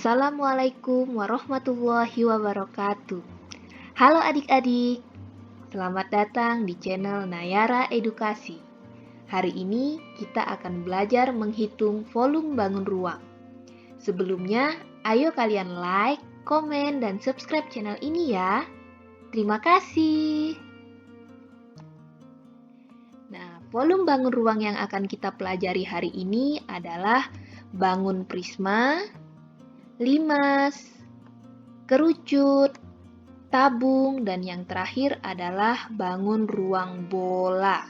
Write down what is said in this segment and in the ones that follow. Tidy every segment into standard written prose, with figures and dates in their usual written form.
Assalamualaikum warahmatullahi wabarakatuh. Halo adik-adik, selamat datang di channel Nayara Edukasi. Hari ini kita akan belajar menghitung volume bangun ruang. Sebelumnya, ayo kalian like, komen, dan subscribe channel ini ya. Terima kasih. Nah, volume bangun ruang yang akan kita pelajari hari ini adalah bangun prisma, limas, kerucut, tabung, dan yang terakhir adalah bangun ruang bola.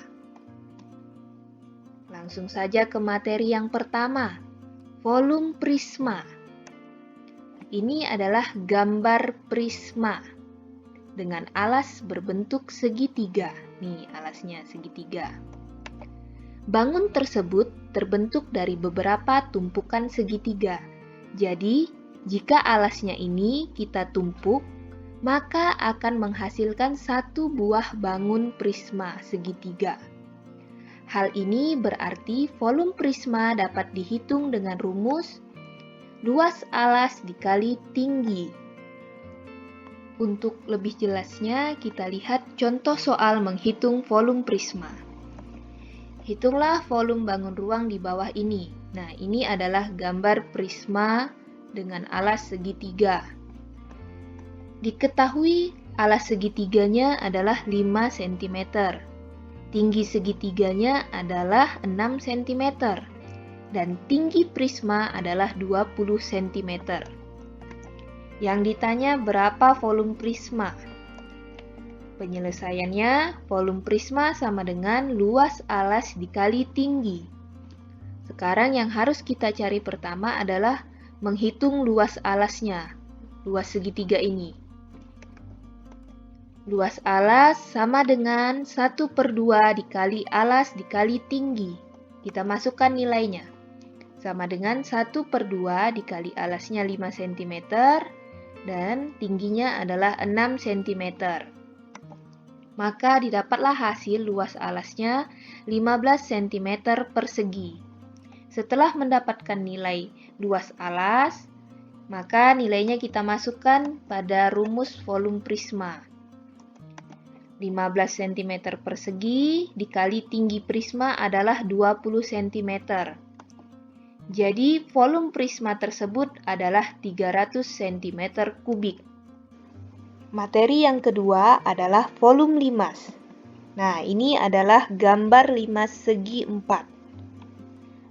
Langsung saja ke materi yang pertama, volume prisma. Ini adalah gambar prisma dengan alas berbentuk segitiga. Nih, alasnya segitiga. Bangun tersebut terbentuk dari beberapa tumpukan segitiga. Jadi, jika alasnya ini kita tumpuk, maka akan menghasilkan satu buah bangun prisma segitiga. Hal ini berarti volume prisma dapat dihitung dengan rumus luas alas dikali tinggi. Untuk lebih jelasnya, kita lihat contoh soal menghitung volume prisma. Hitunglah volume bangun ruang di bawah ini. Nah, ini adalah gambar prisma dengan alas segitiga. Diketahui alas segitiganya adalah 5 cm. Tinggi segitiganya adalah 6 cm. Dan tinggi prisma adalah 20 cm. Yang ditanya berapa volume prisma? Penyelesaiannya, volume prisma sama dengan luas alas dikali tinggi. Sekarang yang harus kita cari pertama adalah menghitung luas alasnya, luas segitiga ini. Luas alas sama dengan 1/2 dikali alas dikali tinggi. Kita masukkan nilainya. Sama dengan 1/2 dikali alasnya 5 cm dan tingginya adalah 6 cm. Maka didapatlah hasil luas alasnya 15 cm persegi. Setelah mendapatkan nilai luas alas, maka nilainya kita masukkan pada rumus volume prisma. 15 cm persegi dikali tinggi prisma adalah 20 cm. Jadi volume prisma tersebut adalah 300 cm kubik. Materi yang kedua adalah volume limas. Nah, ini adalah gambar limas segi 4.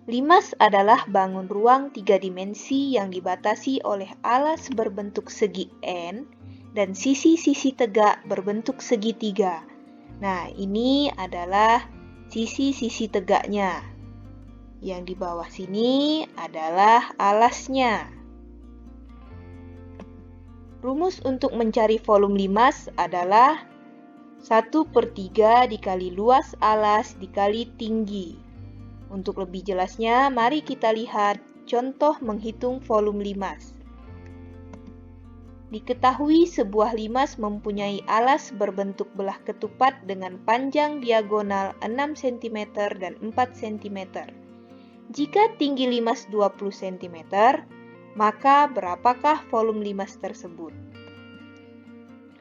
Limas adalah bangun ruang 3 dimensi yang dibatasi oleh alas berbentuk segi N dan sisi-sisi tegak berbentuk segitiga. Nah, ini adalah sisi-sisi tegaknya. Yang di bawah sini adalah alasnya. Rumus untuk mencari volume limas adalah 1/3 dikali luas alas dikali tinggi. Untuk lebih jelasnya, mari kita lihat contoh menghitung volume limas. Diketahui sebuah limas mempunyai alas berbentuk belah ketupat dengan panjang diagonal 6 cm dan 4 cm. Jika tinggi limas 20 cm, maka berapakah volume limas tersebut?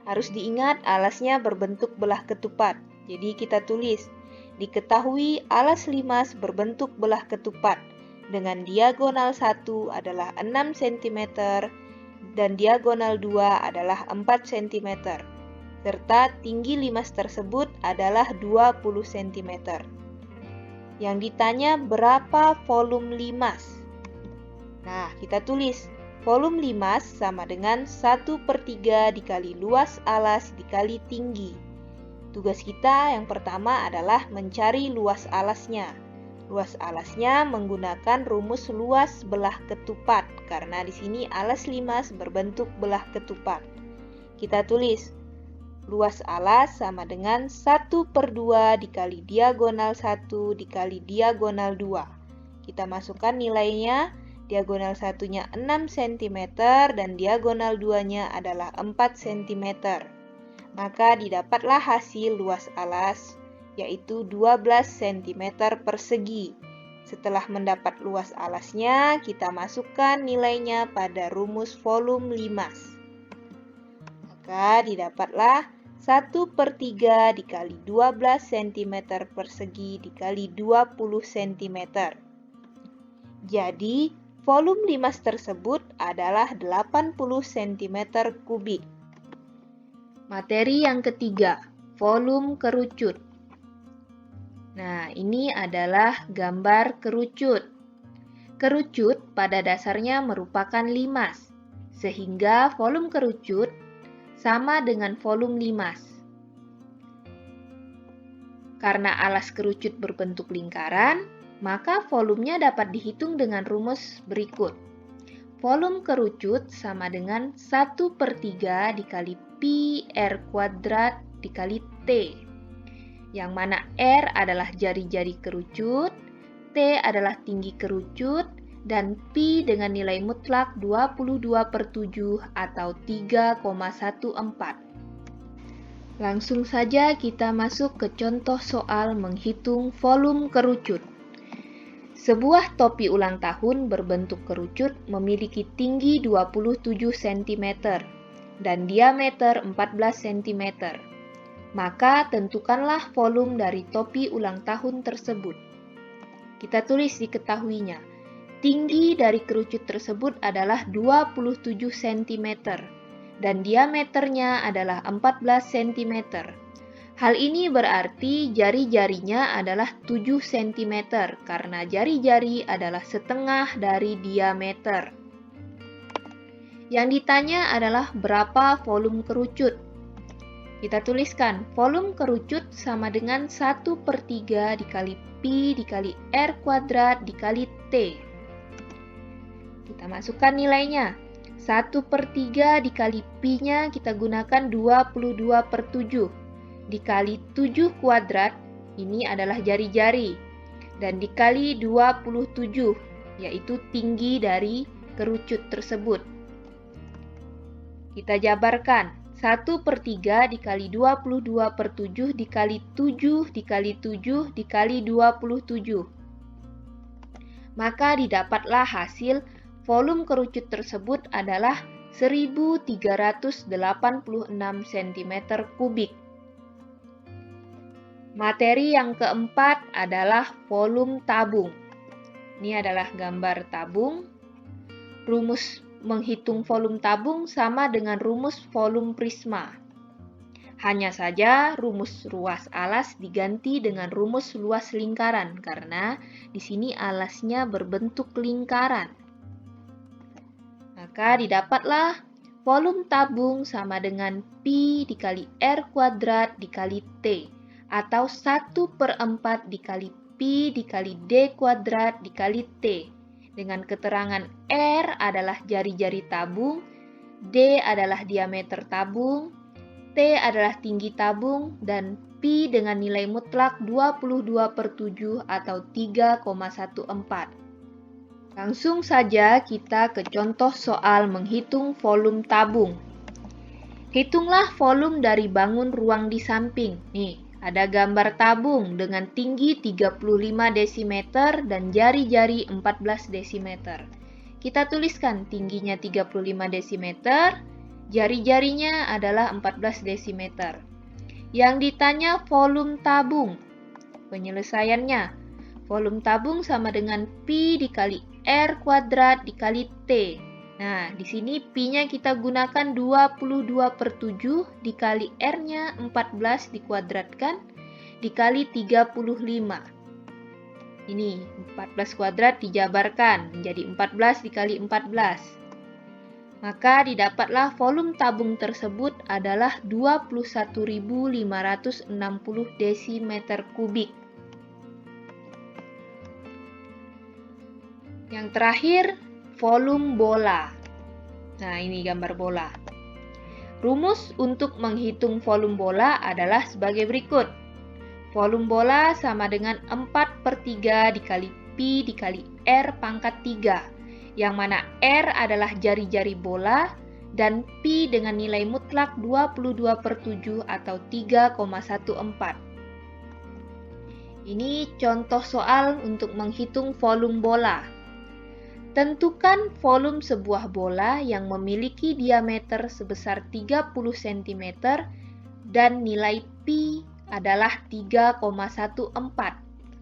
Harus diingat alasnya berbentuk belah ketupat. Jadi kita tulis, diketahui alas limas berbentuk belah ketupat dengan diagonal 1 adalah 6 cm dan diagonal 2 adalah 4 cm. Serta tinggi limas tersebut adalah 20 cm. Yang ditanya berapa volume limas? Nah, kita tulis volume limas sama dengan 1/3 dikali luas alas dikali tinggi. Tugas kita yang pertama adalah mencari luas alasnya. Luas alasnya menggunakan rumus luas belah ketupat karena di sini alas limas berbentuk belah ketupat. Kita tulis luas alas sama dengan 1/2 dikali diagonal 1 dikali diagonal 2. Kita masukkan nilainya. Diagonal satunya 6 cm dan diagonal 2-nya adalah 4 cm. Maka didapatlah hasil luas alas yaitu 12 cm persegi. Setelah mendapat luas alasnya, kita masukkan nilainya pada rumus volume limas. Maka didapatlah 1/3 dikali 12 cm persegi dikali 20 cm. Jadi, volume limas tersebut adalah 80 cm kubik. Materi yang ketiga, volume kerucut. Nah, ini adalah gambar kerucut. Kerucut pada dasarnya merupakan limas, sehingga volume kerucut sama dengan volume limas. Karena alas kerucut berbentuk lingkaran, maka volumenya dapat dihitung dengan rumus berikut. Volume kerucut sama dengan 1/3 dikali pi R kuadrat dikali T. Yang mana R adalah jari-jari kerucut, T adalah tinggi kerucut, dan pi dengan nilai mutlak 22/7 atau 3,14. Langsung saja kita masuk ke contoh soal menghitung volume kerucut. Sebuah topi ulang tahun berbentuk kerucut memiliki tinggi 27 cm dan diameter 14 cm. Maka tentukanlah volume dari topi ulang tahun tersebut. Kita tulis diketahuinya. Tinggi dari kerucut tersebut adalah 27 cm dan diameternya adalah 14 cm. Hal ini berarti jari-jarinya adalah 7 cm karena jari-jari adalah setengah dari diameter. Yang ditanya adalah berapa volume kerucut. Kita tuliskan volume kerucut sama dengan 1/3 dikali pi dikali R kuadrat dikali T. Kita masukkan nilainya. 1/3 dikali pi-nya kita gunakan 22/7. Dikali 7 kuadrat, ini adalah jari-jari. Dan dikali 27, yaitu tinggi dari kerucut tersebut. Kita jabarkan. 1/3 dikali 22/7 dikali 7 dikali 7 dikali 27. Maka didapatlah hasil volume kerucut tersebut adalah 1386 cm kubik. Materi yang keempat adalah volume tabung. Ini adalah gambar tabung. Rumus menghitung volume tabung sama dengan rumus volume prisma. Hanya saja rumus ruas alas diganti dengan rumus luas lingkaran karena di sini alasnya berbentuk lingkaran. Maka didapatlah volume tabung sama dengan pi dikali R kuadrat dikali T atau 1/4 dikali pi dikali D kuadrat dikali T. Dengan keterangan R adalah jari-jari tabung, D adalah diameter tabung, T adalah tinggi tabung, dan pi dengan nilai mutlak 22/7 atau 3,14. Langsung saja kita ke contoh soal menghitung volume tabung. Hitunglah volume dari bangun ruang di samping. Nih, ada gambar tabung dengan tinggi 35 dm dan jari-jari 14 dm. Kita tuliskan tingginya 35 dm, jari-jarinya adalah 14 dm. Yang ditanya volume tabung. Penyelesaiannya, volume tabung sama dengan pi dikali R kuadrat dikali T. Nah, di sini pi-nya kita gunakan 22/7 dikali R-nya 14 dikuadratkan dikali 35. Ini 14 kuadrat dijabarkan menjadi 14 dikali 14. Maka didapatlah volume tabung tersebut adalah 21.560 desimeter kubik. Yang terakhir, volume bola. Nah, ini gambar bola. Rumus untuk menghitung volume bola adalah sebagai berikut. Volume bola sama dengan 4/3 dikali pi dikali R pangkat 3, yang mana R adalah jari-jari bola dan pi dengan nilai mutlak 22/7 atau 3,14. Ini contoh soal untuk menghitung volume bola. Tentukan volume sebuah bola yang memiliki diameter sebesar 30 cm dan nilai pi adalah 3,14.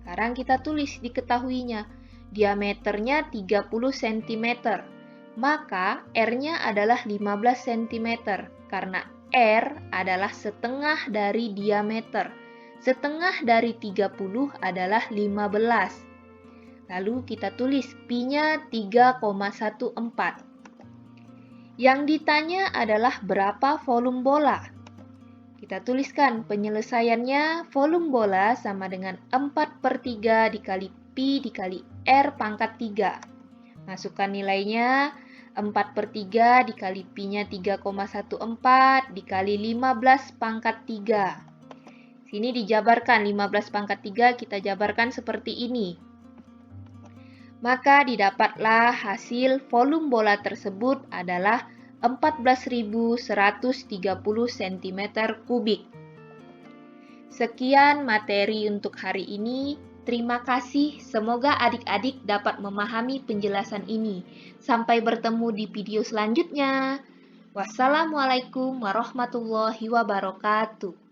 Sekarang kita tulis diketahuinya. Diameternya 30 cm. Maka R-nya adalah 15 cm karena R adalah setengah dari diameter. Setengah dari 30 adalah 15. Lalu kita tulis pi-nya 3,14. Yang ditanya adalah berapa volume bola. Kita tuliskan penyelesaiannya, volume bola sama dengan 4/3 dikali pi dikali R pangkat 3. Masukkan nilainya, 4/3 dikali pi-nya 3,14 dikali 15 pangkat 3. Sini dijabarkan, 15 pangkat 3 kita jabarkan seperti ini. Maka didapatlah hasil volume bola tersebut adalah 14.130 cm3. Sekian materi untuk hari ini. Terima kasih, semoga adik-adik dapat memahami penjelasan ini. Sampai bertemu di video selanjutnya. Wassalamualaikum warahmatullahi wabarakatuh.